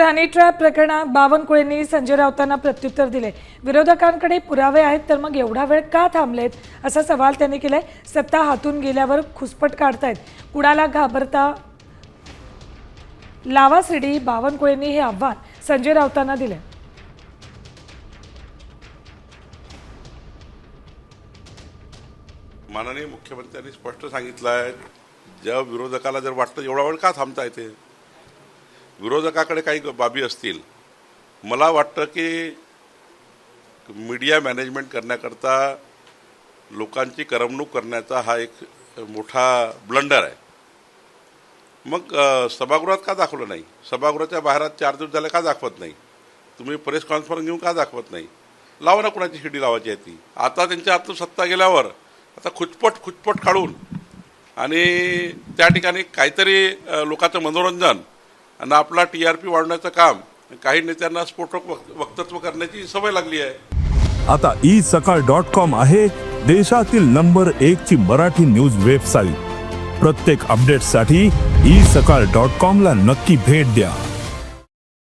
Honey trap प्रकरणात बावनकुळेंनी संजय राऊतांना प्रत्युत्तर दिले। विरोधकांकडे पुरावे आहेत तर मग एवढा वेळ का थांबलेत असा सवाल त्यांनी केलाय। सत्ता हातून गेल्यावर खुसपट काढतायत, कुणाला घाबरता लावा सीडी। बावनकुळेंनी हे आव्हान संजय राऊतांना दिले। माननीय मुख्यमंत्र्यांनी स्पष्ट सांगितलं आहे, जेव्हा विरोधकाला जर वाटतं एवढा वेळ का थांबता येते, विरोधकाकडे काही बाबी असतील, मला वाटतं की मीडिया मॅनेजमेंट करण्याकरता लोकांची करमणूक करण्याचा हा एक मोठा ब्लंडर आहे। मग सभागृहात का दाखवलं नाही, सभागृहाच्या बाहेर 4 दिवस झाले का दाखवत नाही, तुम्ही प्रेस कॉन्फरन्स घेऊन का दाखवत नाही, लावा ना, कुणाची शिडी लावायची आहे ती। आता त्यांच्या हातून सत्ता गेल्यावर आता खुचपट काढून आणि त्या ठिकाणी काहीतरी लोकांचं मनोरंजन आणि आपला TRP वाढवण्याचं काम, काही नेत्यांना स्फोटक वक्तव्य करण्याची सवय लागली आहे। आता isakal.com आहे देशातील नंबर 1 ची मराठी न्यूज वेबसाईट। प्रत्येक अपडेटसाठी isakal.com ला नक्की भेट द्या।